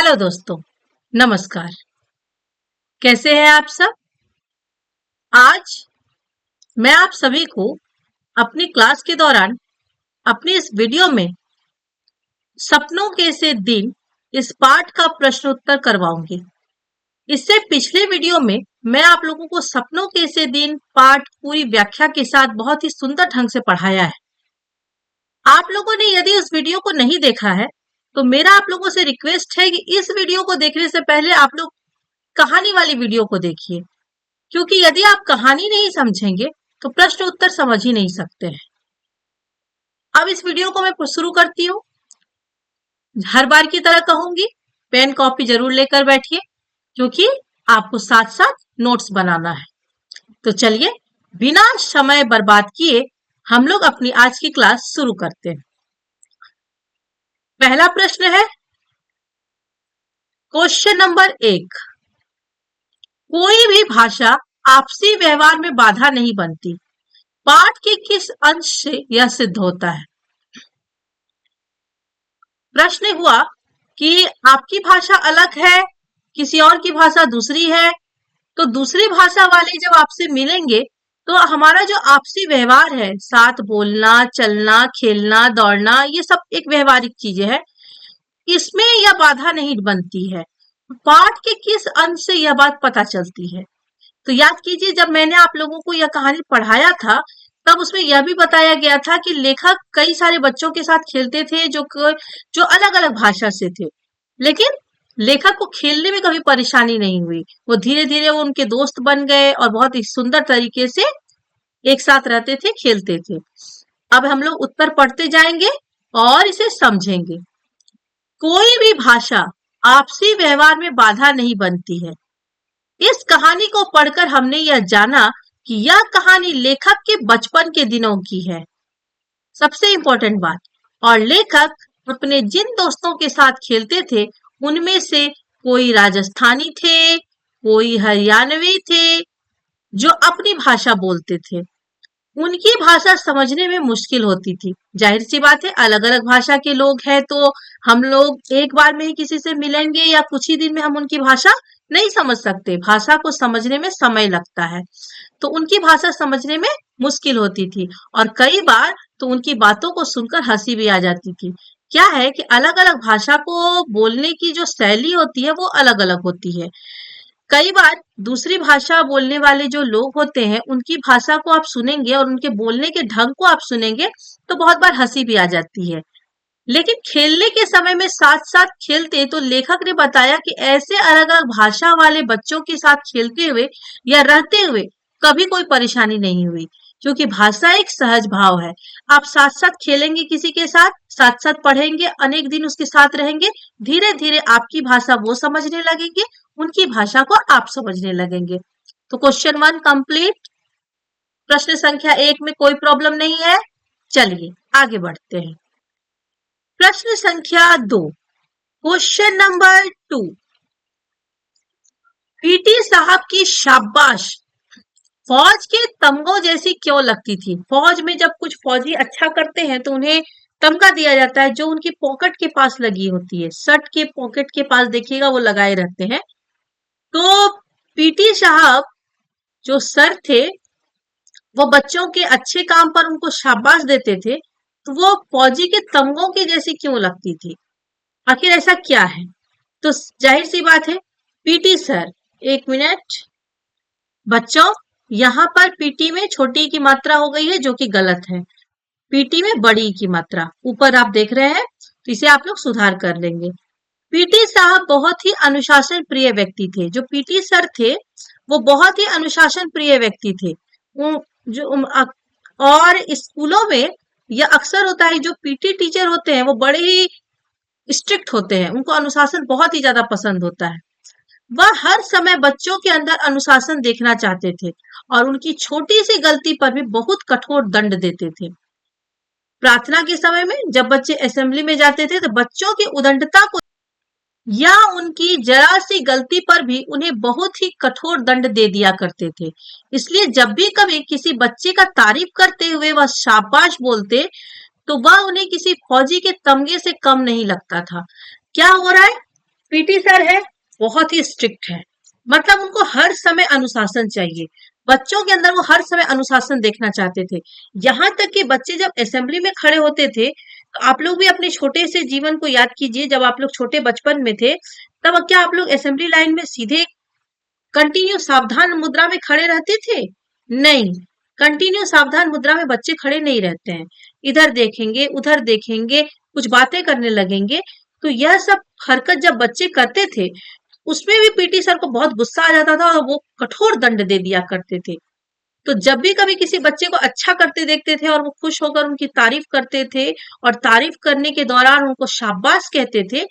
Hello दोस्तों, नमस्कार। कैसे हैं आप सब? आज मैं आप सभी को अपनी क्लास के दौरान अपनी इस वीडियो में सपनों के से दिन इस पाठ का प्रश्न उत्तर करवाऊंगी। इससे पिछले वीडियो में मैं आप लोगों को सपनों के से दिन पाठ पूरी व्याख्या के साथ बहुत ही सुंदर ढंग से पढ़ाया है। आप लोगों ने यदि उस वीडियो को नहीं देखा है तो मेरा आप लोगों से रिक्वेस्ट है कि इस वीडियो को देखने से पहले आप लोग कहानी वाली वीडियो को देखिए, क्योंकि यदि आप कहानी नहीं समझेंगे तो प्रश्न उत्तर समझ ही नहीं सकते हैं। अब इस वीडियो को मैं शुरू करती हूँ। हर बार की तरह कहूंगी, पेन कॉपी जरूर लेकर बैठिए, क्योंकि आपको साथ साथ नोट्स बनाना है। तो चलिए बिना समय बर्बाद किए हम लोग अपनी आज की क्लास शुरू करते हैं। पहला प्रश्न है क्वेश्चन नंबर 1। कोई भी भाषा आपसी व्यवहार में बाधा नहीं बनती। पाठ के किस अंश से यह सिद्ध होता है? प्रश्न हुआ कि आपकी भाषा अलग है, किसी और की भाषा दूसरी है, तो दूसरी भाषा वाले जब आपसे मिलेंगे तो हमारा जो आपसी व्यवहार है, साथ बोलना, चलना, खेलना, दौड़ना, ये सब एक व्यवहारिक चीजें हैं, इसमें यह बाधा नहीं बनती है। पाठ के किस अंश से यह बात पता चलती है? तो याद कीजिए, जब मैंने आप लोगों को यह कहानी पढ़ाया था तब उसमें यह भी बताया गया था कि लेखक कई सारे बच्चों के साथ खेलते थे जो अलग अलग भाषा से थे, लेकिन लेखक को खेलने में कभी परेशानी नहीं हुई। वो धीरे धीरे वो उनके दोस्त बन गए और बहुत ही सुंदर तरीके से एक साथ रहते थे, खेलते थे। अब हम लोग उत्तर पढ़ते जाएंगे और इसे समझेंगे। कोई भी भाषा आपसी व्यवहार में बाधा नहीं बनती है। इस कहानी को पढ़कर हमने यह जाना कि यह कहानी लेखक के बचपन के दिनों की है, सबसे इंपॉर्टेंट बात। और लेखक अपने जिन दोस्तों के साथ खेलते थे उनमें से कोई राजस्थानी थे, कोई हरियाणवी थे, जो अपनी भाषा बोलते थे। उनकी भाषा समझने में मुश्किल होती थी। जाहिर सी बात है, अलग अलग भाषा के लोग हैं तो हम लोग एक बार में ही किसी से मिलेंगे या कुछ ही दिन में हम उनकी भाषा नहीं समझ सकते। भाषा को समझने में समय लगता है, तो उनकी भाषा समझने में मुश्किल होती थी और कई बार तो उनकी बातों को सुनकर हंसी भी आ जाती थी। क्या है कि अलग अलग भाषा को बोलने की जो शैली होती है वो अलग अलग होती है। कई बार दूसरी भाषा बोलने वाले जो लोग होते हैं उनकी भाषा को आप सुनेंगे और उनके बोलने के ढंग को आप सुनेंगे तो बहुत बार हंसी भी आ जाती है। लेकिन खेलने के समय में साथ साथ खेलते तो लेखक ने बताया कि ऐसे अलग अलग भाषा वाले बच्चों के साथ खेलते हुए या रहते हुए कभी कोई परेशानी नहीं हुई, क्योंकि भाषा एक सहज भाव है। आप साथ साथ खेलेंगे, किसी के साथ साथ साथ पढ़ेंगे, अनेक दिन उसके साथ रहेंगे, धीरे धीरे आपकी भाषा वो समझने लगेंगे, उनकी भाषा को आप समझने लगेंगे। तो क्वेश्चन 1 कंप्लीट। प्रश्न संख्या 1 में कोई प्रॉब्लम नहीं है। चलिए आगे बढ़ते हैं। प्रश्न संख्या 2, क्वेश्चन नंबर 2। पीटी साहब की शाबाश फौज के तमगों जैसी क्यों लगती थी? फौज में जब कुछ फौजी अच्छा करते हैं तो उन्हें तमगा दिया जाता है, जो उनकी पॉकेट के पास लगी होती है, शर्ट के पॉकेट के पास देखिएगा वो लगाए रहते हैं। तो पीटी साहब जो सर थे वो बच्चों के अच्छे काम पर उनको शाबाश देते थे, तो वो फौजी के तमगों की जैसी क्यों लगती थी? आखिर ऐसा क्या है? तो जाहिर सी बात है, पीटी सर, एक मिनट बच्चों, यहाँ पर पीटी में छोटी की मात्रा हो गई है जो कि गलत है। पीटी में बड़ी की मात्रा ऊपर आप देख रहे हैं, तो इसे आप लोग सुधार कर लेंगे। पीटी साहब बहुत ही अनुशासन प्रिय व्यक्ति थे। जो पीटी सर थे वो बहुत ही अनुशासन प्रिय व्यक्ति थे। और स्कूलों में यह अक्सर होता है, जो पीटी टीचर होते हैं वो बड़े ही स्ट्रिक्ट होते हैं, उनको अनुशासन बहुत ही ज्यादा पसंद होता है। वह हर समय बच्चों के अंदर अनुशासन देखना चाहते थे और उनकी छोटी सी गलती पर भी बहुत कठोर दंड देते थे। प्रार्थना के समय में जब बच्चे असेंबली में जाते थे तो बच्चों की उदंडता को या उनकी जरा सी गलती पर भी उन्हें बहुत ही कठोर दंड दे दिया करते थे। इसलिए जब भी कभी किसी बच्चे का तारीफ करते हुए वह शाबाश बोलते तो वह उन्हें किसी फौजी के तमगे से कम नहीं लगता था। क्या हो रहा है? पीटी सर है, बहुत ही स्ट्रिक्ट है, मतलब उनको हर समय अनुशासन चाहिए। बच्चों के अंदर वो हर समय अनुशासन देखना चाहते थे। यहाँ तक कि बच्चे जब असेंबली में खड़े होते थे, तो आप लोग भी अपने छोटे से जीवन को याद कीजिए, जब आप लोग छोटे बचपन में थे, तब क्या आप लोग असेंबली लाइन में सीधे कंटिन्यू सावधान मुद्रा में खड़े रहते थे? नहीं, कंटिन्यू सावधान मुद्रा में बच्चे खड़े नहीं रहते हैं। इधर देखेंगे, उधर देखेंगे, कुछ बातें करने लगेंगे। तो यह सब हरकत जब बच्चे करते थे, उसमें भी पीटी सर को बहुत गुस्सा आ जाता था और वो कठोर दंड दे दिया करते थे। तो जब भी कभी किसी बच्चे को अच्छा करते देखते थे और वो खुश होकर उनकी तारीफ करते थे और तारीफ करने के दौरान उनको शाबाश कहते थे,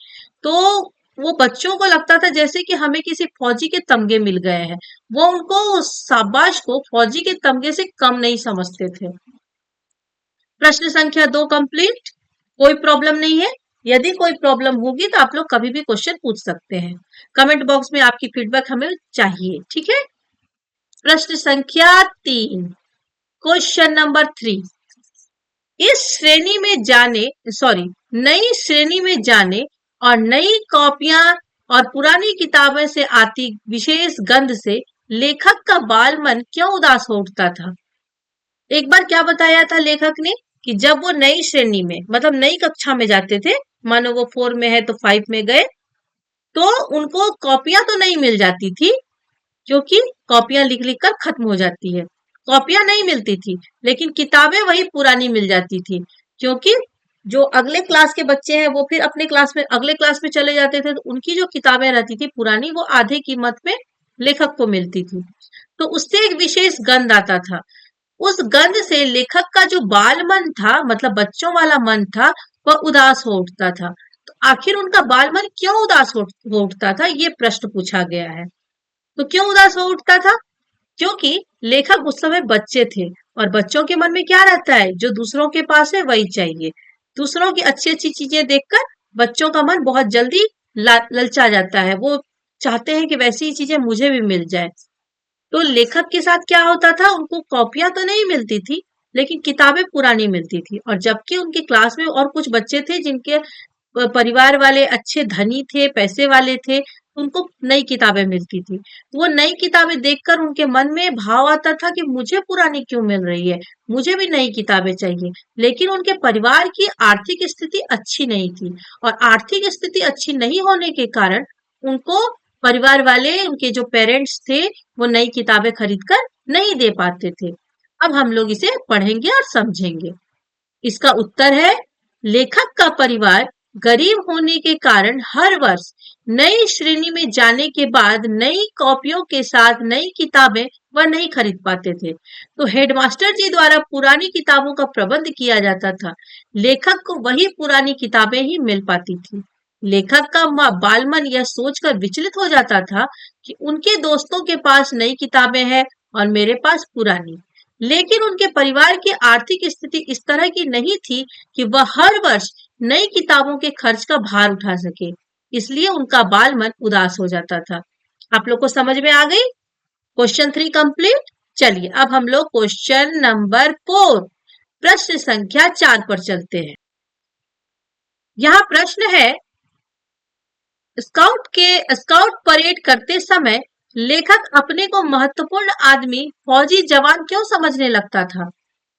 तो वो बच्चों को लगता था जैसे कि हमें किसी फौजी के तमगे मिल गए हैं। वो उनको उस शाबाश को फौजी के तमगे से कम नहीं समझते थे। प्रश्न संख्या 2 कंप्लीट। कोई प्रॉब्लम नहीं है? यदि कोई प्रॉब्लम होगी तो आप लोग कभी भी क्वेश्चन पूछ सकते हैं। कमेंट बॉक्स में आपकी फीडबैक हमें चाहिए, ठीक है? प्रश्न संख्या 3, क्वेश्चन नंबर 3। इस श्रेणी में जाने सॉरी नई श्रेणी में जाने और नई कॉपियां और पुरानी किताबें से आती विशेष गंध से लेखक का बाल मन क्यों उदास हो उठता था? एक बार क्या बताया था लेखक ने कि जब वो नई श्रेणी में मतलब नई कक्षा में जाते थे, मानो वो 4 में है तो 5 में गए, तो उनको कॉपियां तो नहीं मिल जाती थी, क्योंकि कॉपियां लिख लिख कर खत्म हो जाती है। कॉपियां नहीं मिलती थी, लेकिन किताबें वही पुरानी मिल जाती थी, क्योंकि जो अगले क्लास के बच्चे हैं वो फिर अपने क्लास में अगले क्लास में चले जाते थे, तो उनकी जो किताबें रहती थी पुरानी, वो आधे कीमत में लेखक को मिलती थी। तो उससे एक विशेष गंध आता था। उस गंध से लेखक का जो बाल मन था, मतलब बच्चों वाला मन था, वह उदास हो उठता था। तो आखिर उनका बाल मन क्यों उदास हो उठता था, ये प्रश्न पूछा गया है। तो क्यों उदास हो उठता था? क्योंकि लेखक उस समय बच्चे थे और बच्चों के मन में क्या रहता है, जो दूसरों के पास है वही चाहिए। दूसरों की अच्छी अच्छी चीजें देखकर बच्चों का मन बहुत जल्दी ललचा जाता है, वो चाहते हैं कि वैसी ही चीजें मुझे भी मिल जाए। तो लेखक के साथ क्या होता था, उनको कॉपियां तो नहीं मिलती थी, लेकिन किताबें पुरानी मिलती थी। और जबकि उनकी क्लास में और कुछ बच्चे थे जिनके परिवार वाले अच्छे धनी थे, पैसे वाले थे, उनको नई किताबें मिलती थी। वो नई किताबें देखकर उनके मन में भाव आता था कि मुझे पुरानी क्यों मिल रही है, मुझे भी नई किताबें चाहिए। लेकिन उनके परिवार की आर्थिक स्थिति अच्छी नहीं थी, और आर्थिक स्थिति अच्छी नहीं होने के कारण उनको परिवार वाले, उनके जो पेरेंट्स थे, वो नई किताबें खरीद कर नहीं दे पाते थे। अब हम लोग इसे पढ़ेंगे और समझेंगे। इसका उत्तर है, लेखक का परिवार गरीब होने के कारण हर वर्ष नई श्रेणी में जाने के बाद नई कॉपियों के साथ नई किताबें वह नहीं खरीद पाते थे। तो हेडमास्टर जी द्वारा पुरानी किताबों का प्रबंध किया जाता था। लेखक को वही पुरानी किताबें ही मिल पाती थी। लेखक का बालमन यह सोचकर विचलित हो जाता था कि उनके दोस्तों के पास नई किताबें हैं और मेरे पास पुरानी। लेकिन उनके परिवार की आर्थिक स्थिति इस तरह की नहीं थी कि वह हर वर्ष नई किताबों के खर्च का भार उठा सके, इसलिए उनका बाल मन उदास हो जाता था। आप लोग को समझ में आ गई? Question 3 complete. चलिए अब हम लोग क्वेश्चन नंबर 4, प्रश्न संख्या 4 पर चलते हैं। यहाँ प्रश्न है, स्काउट परेड करते समय लेखक अपने को महत्वपूर्ण आदमी फौजी जवान क्यों समझने लगता था?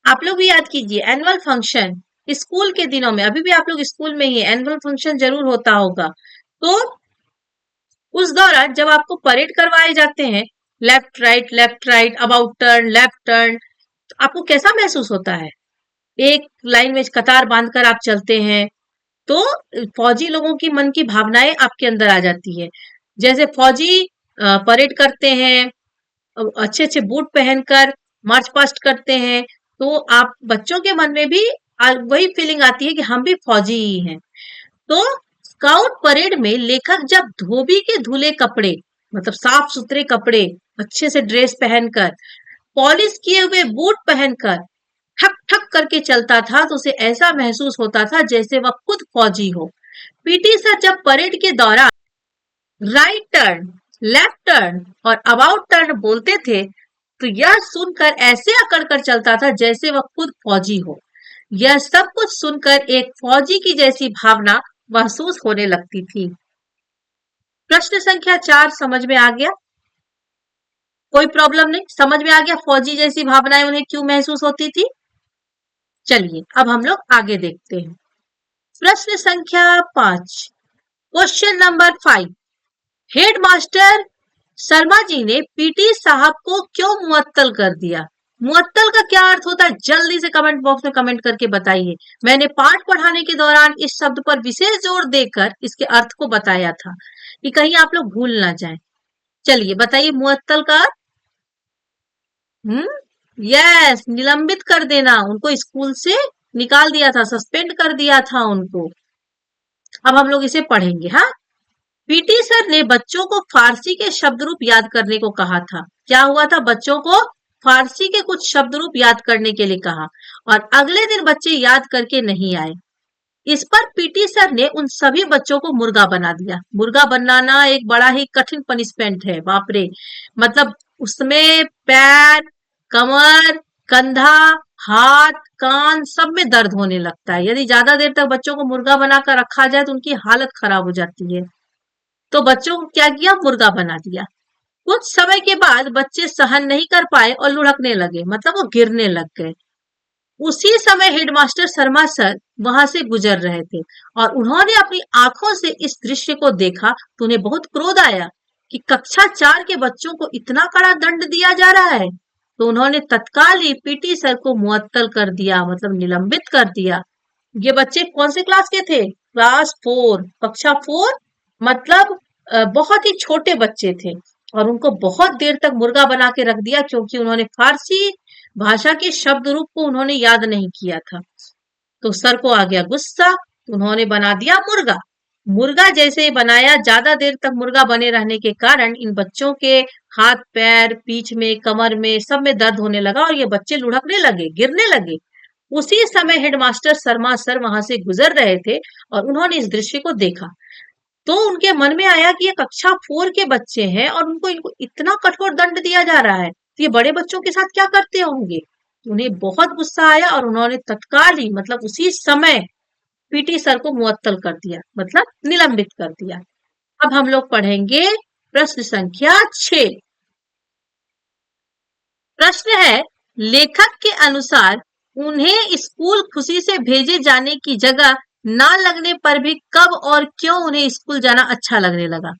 आप लोग भी याद कीजिए, एनुअल फंक्शन स्कूल के दिनों में, अभी भी आप लोग स्कूल में ही एनुअल फंक्शन जरूर होता होगा, तो उस दौरान जब आपको परेड करवाए जाते हैं, left right, about turn, left turn, तो आपको कैसा महसूस होता है? एक लाइन में कतार बांधकर आप चलते हैं, तो फौजी लोगों की मन की भावनाएं आपके अंदर आ जाती है। जैसे फौजी परेड करते हैं, अच्छे अच्छे बूट पहनकर मार्च पास्ट करते हैं, तो आप बच्चों के मन में भी वही फीलिंग आती है कि हम भी फौजी ही हैं। तो स्काउट परेड में लेखक जब धोबी के धुले कपड़े, मतलब साफ सुथरे कपड़े, अच्छे से ड्रेस पहनकर, पॉलिश किए हुए बूट पहनकर ठक ठक करके चलता था, तो उसे ऐसा महसूस होता था जैसे वह खुद फौजी हो। पीटी सर जब परेड के दौरान राइट टर्न, लेफ्ट टर्न और अबाउट टर्न बोलते थे, तो यह सुनकर ऐसे अकड़ कर चलता था जैसे वह खुद फौजी हो। यह सब कुछ सुनकर एक फौजी की जैसी भावना महसूस होने लगती थी। प्रश्न संख्या 4 समझ में आ गया? कोई प्रॉब्लम नहीं, समझ में आ गया फौजी जैसी भावनाएं उन्हें क्यों महसूस होती थी? चलिए अब हम लोग आगे देखते हैं। प्रश्न संख्या 5, question number 5, headmaster Sharma ji ने पीटी साहब को क्यों मुअत्तल कर दिया? मुअत्तल का क्या अर्थ होता है? जल्दी से कमेंट बॉक्स में कमेंट करके बताइए। मैंने पाठ पढ़ाने के दौरान इस शब्द पर विशेष जोर देकर इसके अर्थ को बताया था कि कहीं आप लोग भूल ना जाएं। चलिए बताइए मुअत्तल का अर्थ। यस, निलंबित कर देना, उनको स्कूल से निकाल दिया था, सस्पेंड कर दिया था उनको। अब हम लोग इसे पढ़ेंगे। हाँ, पीटी सर ने बच्चों को फारसी के शब्द रूप याद करने को कहा था। क्या हुआ था? बच्चों को फारसी के कुछ शब्द रूप याद करने के लिए कहा और अगले दिन बच्चे याद करके नहीं आए। इस पर पीटी सर ने उन सभी बच्चों को मुर्गा बना दिया। मुर्गा बनाना एक बड़ा ही कठिन पनिशमेंट है, बाप रे। मतलब उसमें पैर, कमर, कंधा, हाथ, कान सब में दर्द होने लगता है। यदि ज्यादा देर तक बच्चों को मुर्गा बनाकर रखा जाए तो उनकी हालत खराब हो जाती है। तो बच्चों को क्या किया? मुर्गा बना दिया। कुछ समय के बाद बच्चे सहन नहीं कर पाए और लुढ़कने लगे, मतलब वो गिरने लग गए। उसी समय हेडमास्टर शर्मा सर वहां से गुजर रहे थे और उन्होंने अपनी आंखों से इस दृश्य को देखा तो उन्हें बहुत क्रोध आया कि कक्षा 4 के बच्चों को इतना कड़ा दंड दिया जा रहा है। तो उन्होंने तत्काल ही पीटी सर को मुअत्तल कर दिया, मतलब निलंबित कर दिया। ये बच्चे कौन से क्लास के थे? क्लास 4, कक्षा 4, मतलब बहुत ही छोटे बच्चे थे और उनको बहुत देर तक मुर्गा बना के रख दिया क्योंकि उन्होंने फारसी भाषा के शब्द रूप को उन्होंने याद नहीं किया था। तो सर को आ गया गुस्सा, तो उन्होंने बना दिया मुर्गा। मुर्गा जैसे ही बनाया, ज्यादा देर तक मुर्गा बने रहने के कारण इन बच्चों के हाथ पैर, पीठ में, कमर में, सब में दर्द होने लगा और ये बच्चे लुढ़कने लगे, गिरने लगे। उसी समय हेडमास्टर शर्मा सर वहां से गुजर रहे थे और उन्होंने इस दृश्य को देखा। तो उनके मन में आया कि ये कक्षा 4 के बच्चे हैं और इनको इतना कठोर दंड दिया जा रहा है, तो ये बड़े बच्चों के साथ क्या करते होंगे? तो उन्हें बहुत गुस्सा आया और उन्होंने तत्काल ही, मतलब उसी समय पीटी सर को मुअत्तल कर दिया, मतलब निलंबित कर दिया। अब हम लोग पढ़ेंगे प्रश्न संख्या 6। प्रश्न है, लेखक के अनुसार उन्हें स्कूल खुशी से भेजे जाने की जगह ना लगने पर भी कब और क्यों उन्हें स्कूल जाना अच्छा लगने लगा?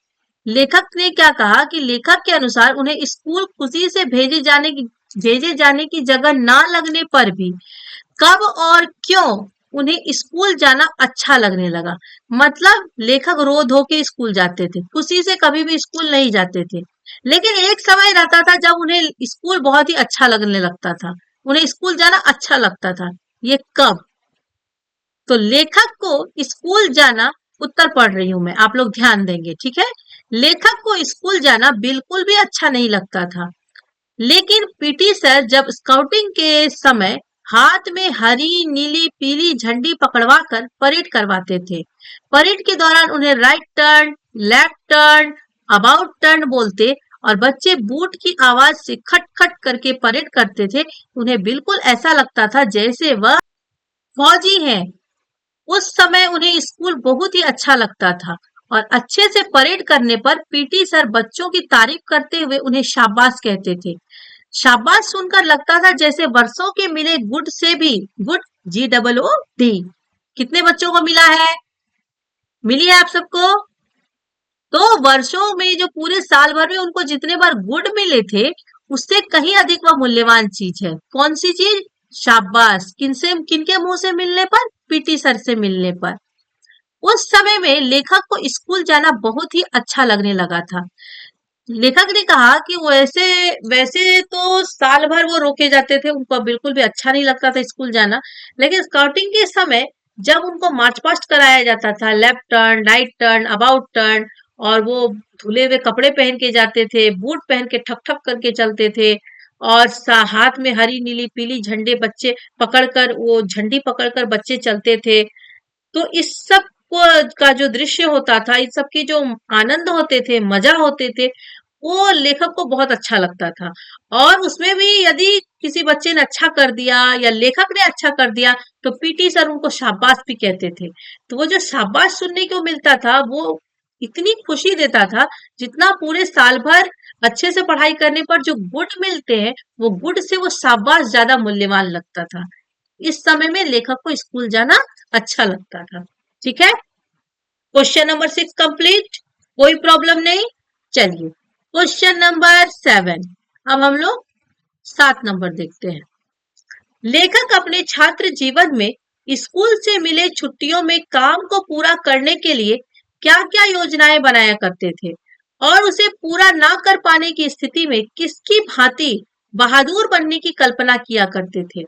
लेखक ने क्या कहा कि लेखक के अनुसार उन्हें स्कूल खुशी से भेजे जाने की जगह ना लगने पर भी कब और क्यों उन्हें स्कूल जाना अच्छा लगने लगा। मतलब लेखक रो धो के स्कूल जाते थे, खुशी से कभी भी स्कूल नहीं जाते थे। लेकिन एक समय रहता था जब उन्हें स्कूल बहुत ही अच्छा लगने लगता था, उन्हें स्कूल जाना अच्छा लगता था। ये कब? तो लेखक को स्कूल जाना, उत्तर पढ़ रही हूं मैं, आप लोग ध्यान देंगे, ठीक है। लेखक को स्कूल जाना बिल्कुल भी अच्छा नहीं लगता था। लेकिन पीटी सर जब स्काउटिंग के समय हाथ में हरी, नीली, पीली झंडी पकड़वा कर परेड करवाते थे। परेड के दौरान उन्हें right turn, left turn, about turn बोलते और बच्चे बूट की आवाज से खट खट करके परेड करते थे। उन्हें बिल्कुल ऐसा लगता था जैसे वह फौजी हैं। उस समय उन्हें स्कूल बहुत ही अच्छा लगता था और अच्छे से परेड करने पर पीटी सर बच्चों की तारीफ करते हुए उन्हें शाबाश कहते थे। शाबाश सुनकर लगता था जैसे वर्षों के मिले गुड से भी गुड, GOOD, कितने बच्चों को मिला है? मिली है आप सबको? तो वर्षों में जो पूरे साल भर में उनको जितने बार गुड मिले थे उससे कहीं अधिक वह मूल्यवान चीज है। कौन सी चीज? शाबाश। किनसे, किनके मुंह से मिलने पर? पीटी सर से मिलने पर। उस समय में लेखक को स्कूल जाना बहुत ही अच्छा लगने लगा था। लेखक ने कहा कि वैसे वैसे तो साल भर वो रोके जाते थे, उनको बिल्कुल भी अच्छा नहीं लगता था स्कूल जाना। लेकिन स्काउटिंग के समय जब उनको मार्च पास्ट कराया जाता था, left turn, right turn, about turn, और वो धुले हुए कपड़े पहन के जाते थे, बूट पहन के ठक ठक करके चलते थे और हाथ में हरी, नीली, पीली झंडे बच्चे पकड़कर, वो झंडी पकड़कर बच्चे चलते थे। तो इस सब का जो दृश्य होता था, इस सब की जो आनंद होते थे, मजा होते थे, वो लेखक को बहुत अच्छा लगता था। और उसमें भी यदि किसी बच्चे ने अच्छा कर दिया या लेखक ने अच्छा कर दिया तो पीटी सर उनको शाबाश भी कहते थे। तो वो जो शाबाश सुनने को मिलता था वो इतनी खुशी देता था जितना पूरे साल भर अच्छे से पढ़ाई करने पर जो गुड मिलते हैं, वो गुड से वो शाबाश ज्यादा मूल्यवान लगता था। इस समय में लेखक को स्कूल जाना अच्छा लगता था। ठीक है, क्वेश्चन नंबर 6 कंप्लीट, कोई प्रॉब्लम नहीं। चलिए क्वेश्चन नंबर 7, अब हम लोग 7 नंबर देखते हैं। लेखक अपने छात्र जीवन में स्कूल से मिले छुट्टियों में काम को पूरा करने के लिए क्या-क्या योजनाएं बनाया करते थे और उसे पूरा ना कर पाने की स्थिति में किसकी भांति बहादुर बनने की कल्पना किया करते थे,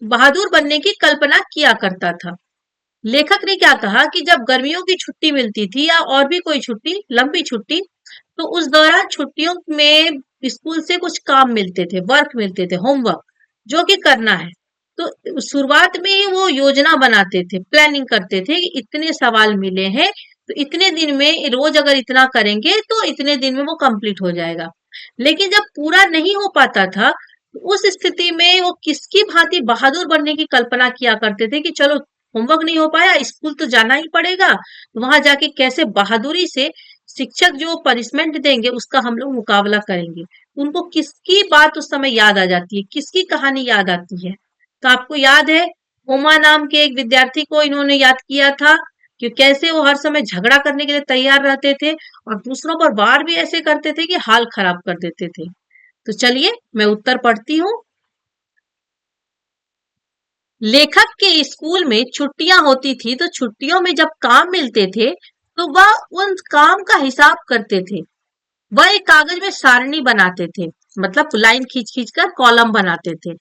बहादुर बनने की कल्पना किया करता था। लेखक ने क्या कहा कि जब गर्मियों की छुट्टी मिलती थी या और भी कोई छुट्टी, लंबी छुट्टी, तो उस दौरान छुट्टियों में स्कूल से कुछ काम मिलते थे, वर्क मिलते थे, होमवर्क जो कि करना है। तो शुरुआत में ही वो योजना बनाते थे, प्लानिंग करते थे कि इतने सवाल मिले हैं तो इतने दिन में रोज अगर इतना करेंगे तो इतने दिन में वो कंप्लीट हो जाएगा। लेकिन जब पूरा नहीं हो पाता था तो उस स्थिति में वो किसकी भांति बहादुर बनने की कल्पना किया करते थे कि चलो होमवर्क नहीं हो पाया, स्कूल तो जाना ही पड़ेगा, तो वहां जाके कैसे बहादुरी से शिक्षक जो पनिशमेंट देंगे उसका हम लोग मुकाबला करेंगे। उनको किसकी बात उस समय याद आ जाती है, किसकी कहानी याद आती है? तो आपको याद है उमा नाम के एक विद्यार्थी को इन्होंने याद किया था कि कैसे वो हर समय झगड़ा करने के लिए तैयार रहते थे और दूसरों पर वार भी ऐसे करते थे कि हाल खराब कर देते थे। तो चलिए मैं उत्तर पढ़ती हूँ। लेखक के स्कूल में छुट्टियां होती थी तो छुट्टियों में जब काम मिलते थे तो वह उन काम का हिसाब करते थे। वह एक कागज में सारणी बनाते थे, मतलब लाइन खींच खींच कर कॉलम बनाते थे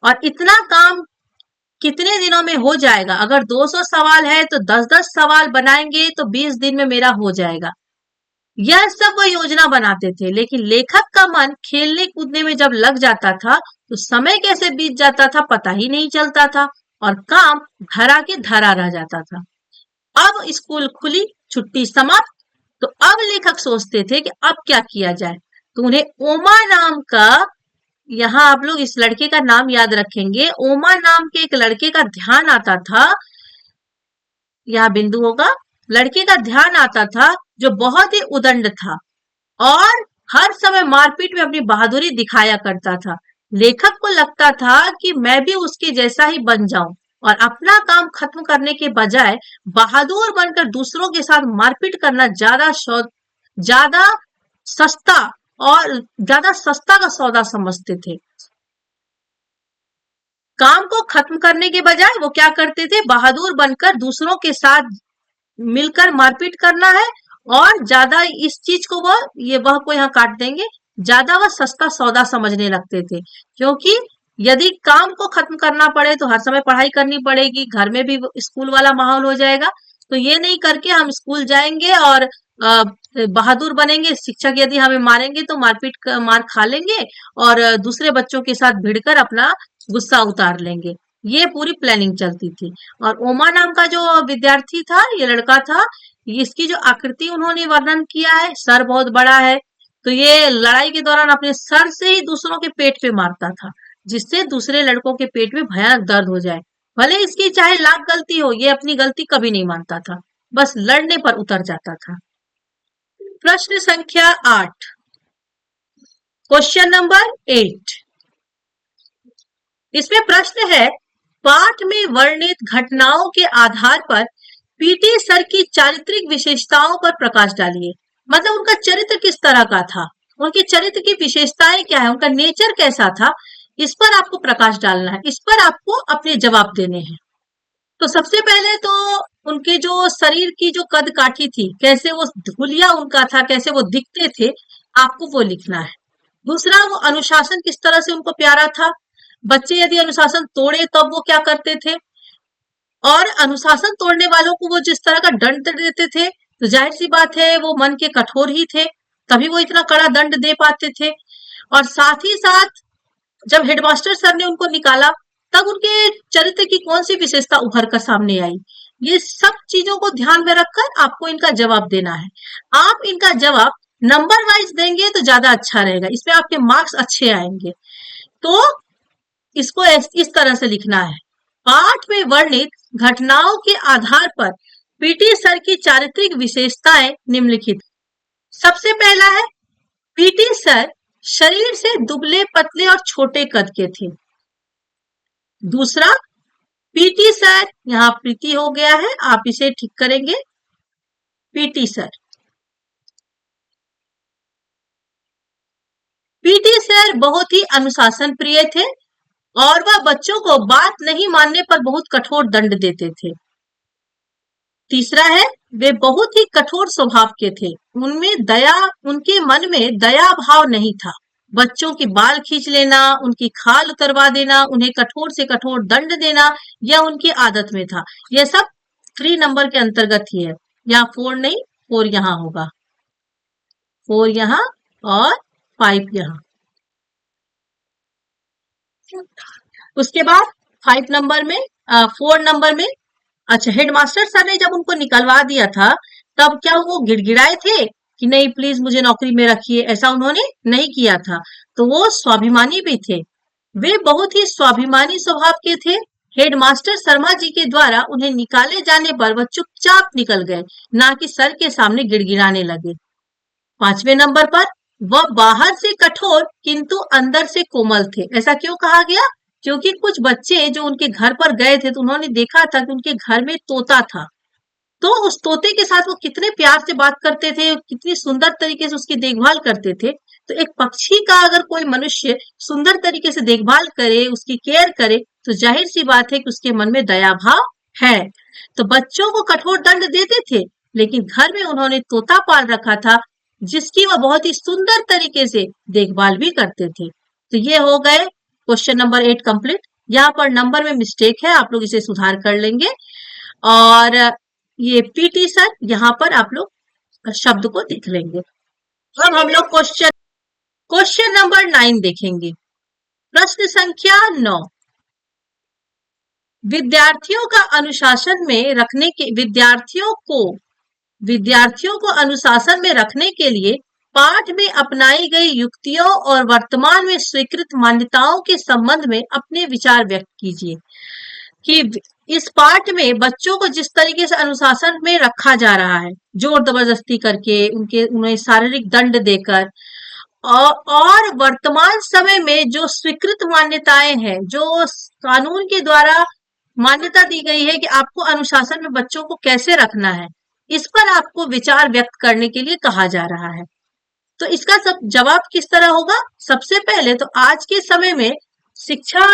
और इतना काम कितने दिनों में हो जाएगा, अगर 200 सवाल है तो 10-10 सवाल बनाएंगे तो 20 दिन में मेरा हो जाएगा। यह सब वह योजना बनाते थे, लेकिन लेखक का मन खेलने कूदने में जब लग जाता था तो समय कैसे बीत जाता था पता ही नहीं चलता था और काम धरा के धरा रह जाता था। अब स्कूल खुली, छुट्टी समाप्त, तो अब लेखक सोचते थे कि अब क्या किया जाए। तो उन्हें ओमा नाम का, यहाँ आप लोग इस लड़के का नाम याद रखेंगे, ओमा नाम के एक लड़के का ध्यान आता था, यहाँ बिंदु होगा, लड़के का ध्यान आता था जो बहुत ही उदंड था और हर समय मारपीट में अपनी बहादुरी दिखाया करता था। लेखक को लगता था कि मैं भी उसके जैसा ही बन जाऊं और अपना काम खत्म करने के बजाय बहादुर बनकर दूसरों के साथ मारपीट करना ज्यादा सस्ता और ज्यादा सस्ता का सौदा समझते थे। काम को खत्म करने के बजाय वो क्या करते थे, बहादुर बनकर दूसरों के साथ मिलकर मारपीट करना है और ज्यादा इस चीज को वह को यहाँ काट देंगे, ज्यादा वह सस्ता सौदा समझने लगते थे। क्योंकि यदि काम को खत्म करना पड़े तो हर समय पढ़ाई करनी पड़ेगी, घर में भी स्कूल वाला माहौल हो जाएगा। तो ये नहीं करके हम स्कूल जाएंगे और बहादुर बनेंगे, शिक्षक यदि हमें मारेंगे तो मार खा लेंगे और दूसरे बच्चों के साथ भिड़कर अपना गुस्सा उतार लेंगे। ये पूरी प्लानिंग चलती थी। और ओमा नाम का जो विद्यार्थी था, ये लड़का था, इसकी जो आकृति उन्होंने वर्णन किया है, सर बहुत बड़ा है, तो ये लड़ाई के दौरान अपने सर से ही दूसरों के पेट पे मारता था, जिससे दूसरे लड़कों के पेट में भयानक दर्द हो जाए। भले इसकी चाहे लाख गलती हो, ये अपनी गलती कभी नहीं मानता था, बस लड़ने पर उतर जाता था। प्रश्न संख्या 8, क्वेश्चन नंबर 8, इसमें प्रश्न है, पाठ में वर्णित घटनाओं के आधार पर पीटी सर की चारित्रिक विशेषताओं पर प्रकाश डालिए। मतलब उनका चरित्र किस तरह का था, उनके चरित्र की विशेषताएं क्या है, उनका नेचर कैसा था, इस पर आपको प्रकाश डालना है, इस पर आपको अपने जवाब देने हैं। तो सबसे पहले तो उनके जो शरीर की जो कद काठी थी, कैसे वो धुलिया उनका था, कैसे वो दिखते थे, आपको वो लिखना है। दूसरा, वो अनुशासन किस तरह से उनको प्यारा था, बच्चे यदि अनुशासन तोड़े तब वो क्या करते थे, और अनुशासन तोड़ने वालों को वो जिस तरह का दंड देते थे तो जाहिर सी बात है वो मन के कठोर ही थे, तभी वो इतना कड़ा दंड दे पाते थे। और साथ ही साथ जब हेडमास्टर सर ने उनको निकाला तब उनके चरित्र की कौन सी विशेषता उभर कर सामने आई, ये सब चीजों को ध्यान में रखकर आपको इनका जवाब देना है। आप इनका जवाब नंबर वाइज देंगे तो ज्यादा अच्छा रहेगा, इसमें आपके मार्क्स अच्छे आएंगे। तो इसको इस तरह से लिखना है, पाठ में वर्णित घटनाओं के आधार पर पीटी सर की चारित्रिक विशेषताएं निम्नलिखित। सबसे पहला है, पीटी सर शरीर से दुबले पतले और छोटे कद के थे। दूसरा, पीटी सर, यहाँ प्रीति हो गया है, आप इसे ठीक करेंगे, पीटी सर। पीटी सर बहुत ही अनुशासन प्रिय थे और वह बच्चों को बात नहीं मानने पर बहुत कठोर दंड देते थे। तीसरा है, वे बहुत ही कठोर स्वभाव के थे, उनके मन में दया भाव नहीं था। बच्चों की बाल खींच लेना, उनकी खाल उतरवा देना, उन्हें कठोर से कठोर दंड देना, यह उनकी आदत में था। यह सब 3 नंबर के अंतर्गत ही है। यहाँ 4 नहीं, 4 यहाँ होगा, 4 यहाँ और 5 यहाँ। उसके बाद 5 नंबर में 4 नंबर में, अच्छा, हेडमास्टर सर ने जब उनको निकलवा दिया था तब क्या वो गिड़गिड़ाए थे कि नहीं प्लीज मुझे नौकरी में रखिए? ऐसा उन्होंने नहीं किया था। तो वो स्वाभिमानी भी थे, वे बहुत ही स्वाभिमानी स्वभाव के थे। हेडमास्टर शर्मा जी के द्वारा उन्हें निकाले जाने पर वह चुपचाप निकल गए, ना कि सर के सामने गिड़गिड़ाने लगे। 5वें नंबर पर, वह बाहर से कठोर किंतु अंदर से कोमल थे। ऐसा क्यों कहा गया? क्योंकि कुछ बच्चे जो उनके घर पर गए थे तो उन्होंने देखा था कि उनके घर में तोता था, तो उस तोते के साथ वो कितने प्यार से बात करते थे, कितनी सुंदर तरीके से उसकी देखभाल करते थे। तो एक पक्षी का अगर कोई मनुष्य सुंदर तरीके से देखभाल करे, उसकी केयर करे, तो जाहिर सी बात है कि उसके मन में दया भाव है। तो बच्चों को कठोर दंड देते थे, लेकिन घर में उन्होंने तोता पाल रखा था जिसकी वह बहुत ही सुंदर तरीके से देखभाल भी करते थे। तो ये हो गए क्वेश्चन नंबर 8 कंप्लीट। यहाँ पर नंबर में मिस्टेक है, आप लोग इसे सुधार कर लेंगे। और ये पीटी सर, यहाँ पर आप लोग शब्द को देख लेंगे। अब हम लोग क्वेश्चन नंबर 9 देखेंगे। प्रश्न संख्या 9, विद्यार्थियों का अनुशासन में रखने के विद्यार्थियों को अनुशासन में रखने के लिए पाठ में अपनाई गई युक्तियों और वर्तमान में स्वीकृत मान्यताओं के संबंध में अपने विचार व्यक्त कीजिए। कि इस पाठ में बच्चों को जिस तरीके से अनुशासन में रखा जा रहा है, जोर जबरदस्ती करके, उन्हें शारीरिक दंड देकर, और वर्तमान समय में जो स्वीकृत मान्यताएं हैं, जो कानून के द्वारा मान्यता दी गई है कि आपको अनुशासन में बच्चों को कैसे रखना है, इस पर आपको विचार व्यक्त करने के लिए कहा जा रहा है। तो इसका सब जवाब किस तरह होगा? सबसे पहले तो आज के समय में शिक्षा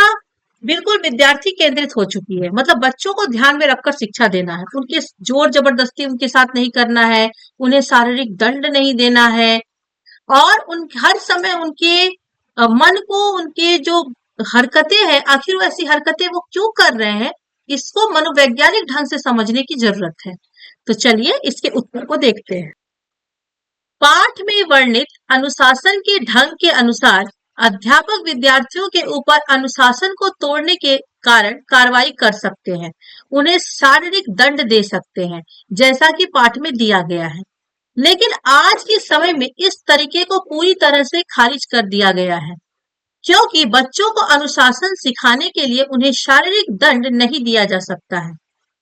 बिल्कुल विद्यार्थी केंद्रित हो चुकी है, मतलब बच्चों को ध्यान में रखकर शिक्षा देना है, उनके जोर जबरदस्ती उनके साथ नहीं करना है, उन्हें शारीरिक दंड नहीं देना है, और हर समय उनके मन को, उनके जो हरकतें हैं, आखिर वो ऐसी हरकतें वो क्यों कर रहे हैं, इसको मनोवैज्ञानिक ढंग से समझने की जरूरत है। तो चलिए इसके उत्तर को देखते हैं। पाठ में वर्णित अनुशासन के ढंग के अनुसार अध्यापक विद्यार्थियों के ऊपर अनुशासन को तोड़ने के कारण कार्रवाई कर सकते हैं, उन्हें शारीरिक दंड दे सकते हैं, जैसा कि पाठ में दिया गया है। लेकिन आज के समय में इस तरीके को पूरी तरह से खारिज कर दिया गया है, क्योंकि बच्चों को अनुशासन सिखाने के लिए उन्हें शारीरिक दंड नहीं दिया जा सकता है।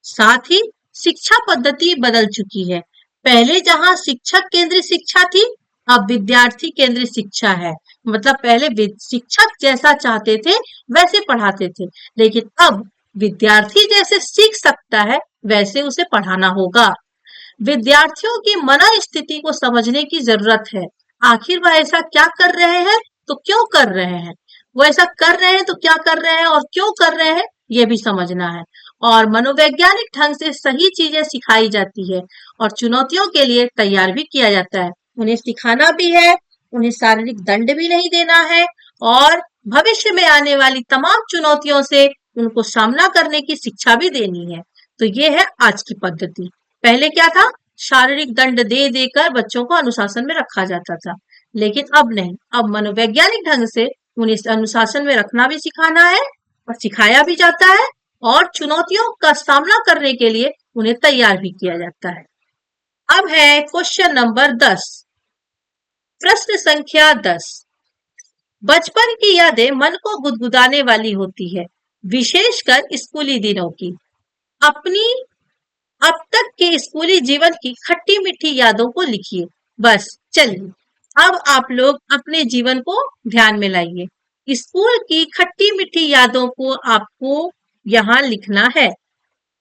साथ ही शिक्षा पद्धति बदल चुकी है। पहले जहां शिक्षक केंद्रित शिक्षा थी, अब विद्यार्थी केंद्रित शिक्षा है। मतलब पहले शिक्षक जैसा चाहते थे वैसे पढ़ाते थे, लेकिन अब विद्यार्थी जैसे सीख सकता है वैसे उसे पढ़ाना होगा। विद्यार्थियों की मनोस्थिति को समझने की जरूरत है। आखिर वह ऐसा क्या कर रहे हैं, तो क्यों कर रहे हैं, वो ऐसा कर रहे हैं तो क्या कर रहे हैं और क्यों कर रहे हैं, ये भी समझना है। और मनोवैज्ञानिक ढंग से सही चीजें सिखाई जाती है और चुनौतियों के लिए तैयार भी किया जाता है। उन्हें सिखाना भी है, उन्हें शारीरिक दंड भी नहीं देना है, और भविष्य में आने वाली तमाम चुनौतियों से उनको सामना करने की शिक्षा भी देनी है। तो ये है आज की पद्धति। पहले क्या था? शारीरिक दंड दे देकर बच्चों को अनुशासन में रखा जाता था, लेकिन अब नहीं। अब मनोवैज्ञानिक ढंग से उन्हें अनुशासन में रखना भी सिखाना है और सिखाया भी जाता है, और चुनौतियों का सामना करने के लिए उन्हें तैयार भी किया जाता है। अब है क्वेश्चन नंबर 10। प्रश्न संख्या 10, बचपन की यादें मन को गुदगुदाने वाली होती है, विशेषकर स्कूली दिनों की। अपनी अब तक के स्कूली जीवन की खट्टी मीठी यादों को लिखिए। बस चलिए, अब आप लोग अपने जीवन को ध्यान में लाइए। स्कूल की खट्टी मीठी यादों को आपको यहाँ लिखना है।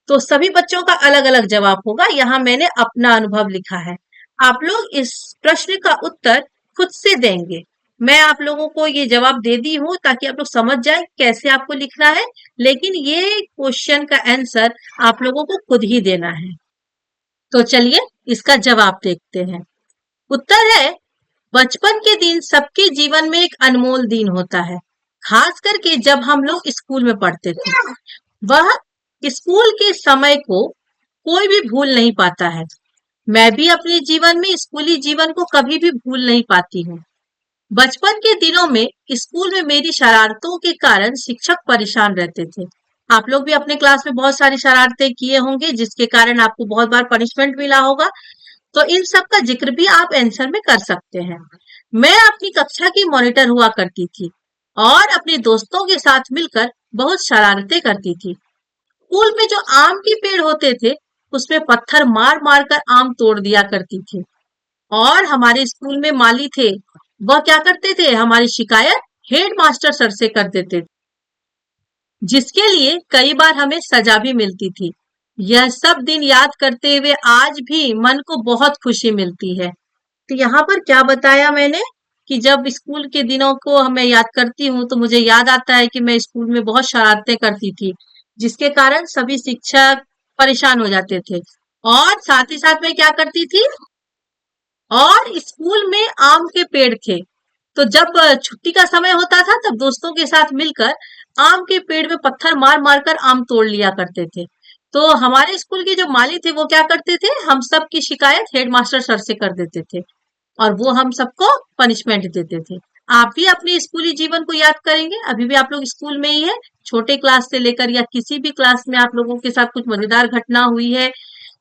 तो सभी बच्चों का अलग अलग जवाब होगा। यहाँ मैंने अपना अनुभव लिखा है। आप लोग इस प्रश्न का उत्तर खुद से देंगे। मैं आप लोगों को ये जवाब दे दी हूँ ताकि आप लोग समझ जाए कैसे आपको लिखना है, लेकिन ये क्वेश्चन का आंसर आप लोगों को खुद ही देना है। तो चलिए इसका जवाब देखते हैं। उत्तर है, बचपन के दिन सबके जीवन में एक अनमोल दिन होता है, खास करके जब हम लोग स्कूल में पढ़ते थे। वह स्कूल के समय को कोई भी भूल नहीं पाता है। मैं भी अपने जीवन में स्कूली जीवन को कभी भी भूल नहीं पाती हूँ। बचपन के दिनों में स्कूल में मेरी शरारतों के कारण शिक्षक परेशान रहते थे। आप लोग भी अपने क्लास में बहुत सारी शरारतें किए होंगे जिसके कारण आपको बहुत बार पनिशमेंट मिला होगा। तो इन सब का जिक्र भी आप आंसर में कर सकते हैं। मैं अपनी कक्षा की मॉनिटर हुआ करती थी और अपने दोस्तों के साथ मिलकर बहुत शरारतें करती थी। स्कूल में जो आम के पेड़ होते थे उसमें पत्थर मार मार कर आम तोड़ दिया करती थी। और हमारे स्कूल में माली थे, वह क्या करते थे, हमारी शिकायत हेड मास्टर सर से कर देते थे, जिसके लिए कई बार हमें सजा भी मिलती थी। यह सब दिन याद करते हुए आज भी मन को बहुत खुशी मिलती है। तो यहाँ पर क्या बताया मैंने कि जब स्कूल के दिनों को मैं याद करती हूँ तो मुझे याद आता है कि मैं स्कूल में बहुत शरारतें करती थी, जिसके कारण सभी शिक्षक परेशान हो जाते थे। और साथ ही साथ मैं क्या करती थी, और स्कूल में आम के पेड़ थे, तो जब छुट्टी का समय होता था तब दोस्तों के साथ मिलकर आम के पेड़ में पत्थर मार मार कर आम तोड़ लिया करते थे। तो हमारे स्कूल के जो माली थे वो क्या करते थे, हम सब की शिकायत हेडमास्टर सर से कर देते थे और वो हम सबको पनिशमेंट देते थे। आप भी अपने स्कूली जीवन को याद करेंगे, अभी भी आप लोग स्कूल में ही है, छोटे क्लास से लेकर या किसी भी क्लास में आप लोगों के साथ कुछ मजेदार घटना हुई है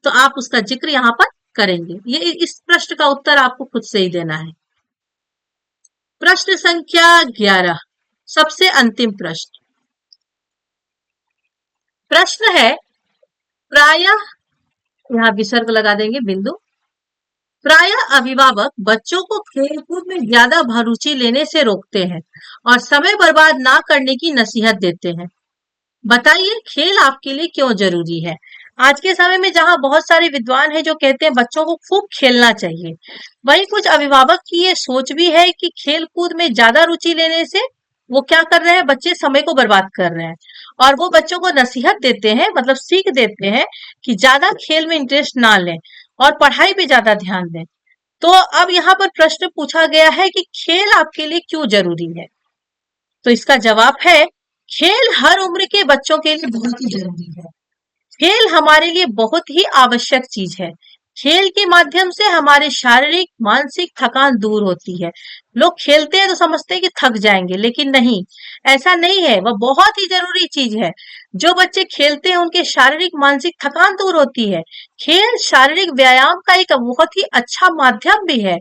तो आप उसका जिक्र यहाँ पर करेंगे। ये इस प्रश्न का उत्तर आपको खुद से ही देना है। प्रश्न संख्या 11, सबसे अंतिम प्रश्न। प्रश्न है, प्रायः, यहाँ विसर्ग लगा देंगे बिंदु, प्रायः अभिभावक बच्चों को खेलकूद में ज्यादा रुचि लेने से रोकते हैं और समय बर्बाद ना करने की नसीहत देते हैं। बताइए खेल आपके लिए क्यों जरूरी है। आज के समय में जहां बहुत सारे विद्वान हैं जो कहते हैं बच्चों को खूब खेलना चाहिए, वहीं कुछ अभिभावक की ये सोच भी है कि खेल कूद में ज्यादा रुचि लेने से वो क्या कर रहे हैं, बच्चे समय को बर्बाद कर रहे हैं। और वो बच्चों को नसीहत देते हैं, मतलब सीख देते हैं कि ज्यादा खेल में इंटरेस्ट ना लें और पढ़ाई पे ज्यादा ध्यान दें। तो अब यहाँ पर प्रश्न पूछा गया है कि खेल आपके लिए क्यों जरूरी है। तो इसका जवाब है, खेल हर उम्र के बच्चों के लिए बहुत ही जरूरी है। खेल हमारे लिए बहुत ही आवश्यक चीज है। खेल के माध्यम से हमारे शारीरिक मानसिक थकान दूर होती है। लोग खेलते हैं तो समझते हैं कि थक जाएंगे, लेकिन नहीं, ऐसा नहीं है, वह बहुत ही जरूरी चीज है। जो बच्चे खेलते हैं उनके शारीरिक मानसिक थकान दूर होती है। खेल शारीरिक व्यायाम का एक बहुत ही अच्छा माध्यम भी है।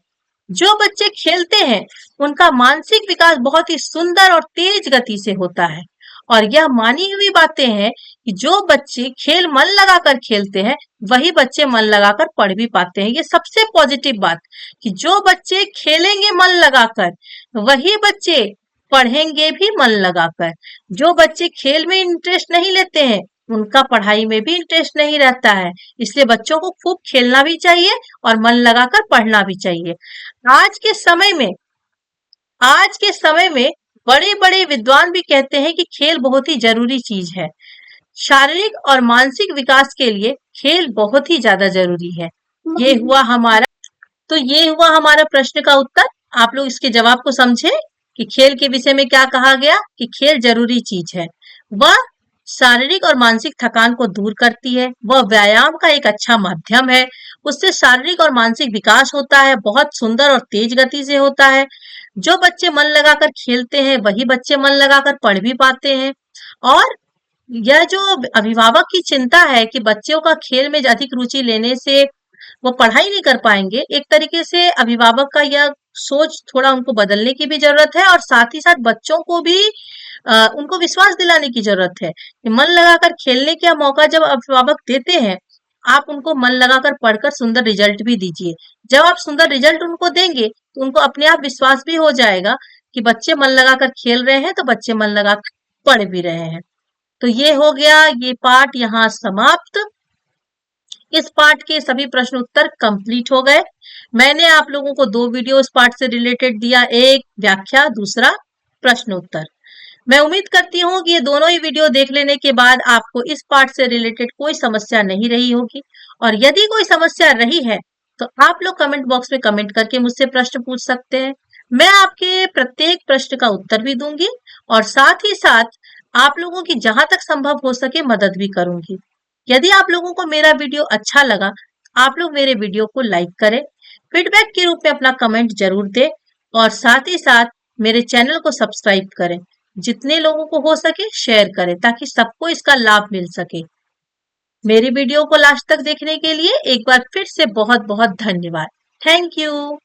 जो बच्चे खेलते हैं उनका मानसिक विकास बहुत ही सुंदर और तेज गति से होता है। और यह मानी हुई बातें हैं कि जो बच्चे खेल मन लगाकर खेलते हैं वही बच्चे मन लगाकर पढ़ भी पाते हैं। ये सबसे पॉजिटिव बात कि जो बच्चे खेलेंगे मन लगाकर वही बच्चे पढ़ेंगे भी मन लगाकर। जो बच्चे खेल में इंटरेस्ट नहीं लेते हैं उनका पढ़ाई में भी इंटरेस्ट नहीं रहता है। इसलिए बच्चों को खूब खेलना भी चाहिए और मन लगाकर पढ़ना भी चाहिए। आज के समय में आज के समय में बड़े बड़े विद्वान भी कहते हैं कि खेल बहुत ही जरूरी चीज है। शारीरिक और मानसिक विकास के लिए खेल बहुत ही ज्यादा जरूरी है। ये हुआ हमारा प्रश्न का उत्तर। आप लोग इसके जवाब को समझे कि खेल के विषय में क्या कहा गया कि खेल जरूरी चीज है। वह शारीरिक और मानसिक थकान को दूर करती है, वह व्यायाम का एक अच्छा माध्यम है, उससे शारीरिक और मानसिक विकास होता है, बहुत सुंदर और तेज गति से होता है। जो बच्चे मन लगाकर खेलते हैं वही बच्चे मन लगाकर पढ़ भी पाते हैं। और यह जो अभिभावक की चिंता है कि बच्चों का खेल में अधिक रुचि लेने से वो पढ़ाई नहीं कर पाएंगे, एक तरीके से अभिभावक का यह सोच थोड़ा उनको बदलने की भी जरूरत है। और साथ ही साथ बच्चों को भी उनको विश्वास दिलाने की जरूरत है कि मन लगाकर खेलने का मौका जब अभिभावक देते हैं, आप उनको मन लगाकर पढ़कर सुंदर रिजल्ट भी दीजिए। जब आप सुंदर रिजल्ट उनको देंगे तो उनको अपने आप विश्वास भी हो जाएगा कि बच्चे मन लगाकर खेल रहे हैं तो बच्चे मन लगा पढ़ भी रहे हैं। तो ये हो गया, ये पाठ यहाँ समाप्त। इस पाठ के सभी प्रश्न उत्तर कंप्लीट हो गए। मैंने आप लोगों को 2 वीडियो इस पाठ से रिलेटेड दिया, एक व्याख्या, दूसरा प्रश्न उत्तर। मैं उम्मीद करती हूँ कि ये दोनों ही वीडियो देख लेने के बाद आपको इस पाठ से रिलेटेड कोई समस्या नहीं रही होगी, और यदि कोई समस्या रही है तो आप लोग कमेंट बॉक्स में कमेंट करके मुझसे प्रश्न पूछ सकते हैं। मैं आपके प्रत्येक प्रश्न का उत्तर भी दूंगी और साथ ही साथ आप लोगों की जहां तक संभव हो सके मदद भी करूंगी। यदि आप लोगों को मेरा वीडियो अच्छा लगा, आप लोग मेरे वीडियो को लाइक करें, फीडबैक के रूप में अपना कमेंट जरूर दें और साथ ही साथ मेरे चैनल को सब्सक्राइब करें। जितने लोगों को हो सके शेयर करें ताकि सबको इसका लाभ मिल सके। मेरी वीडियो को लास्ट तक देखने के लिए एक बार फिर से बहुत बहुत धन्यवाद। Thank you.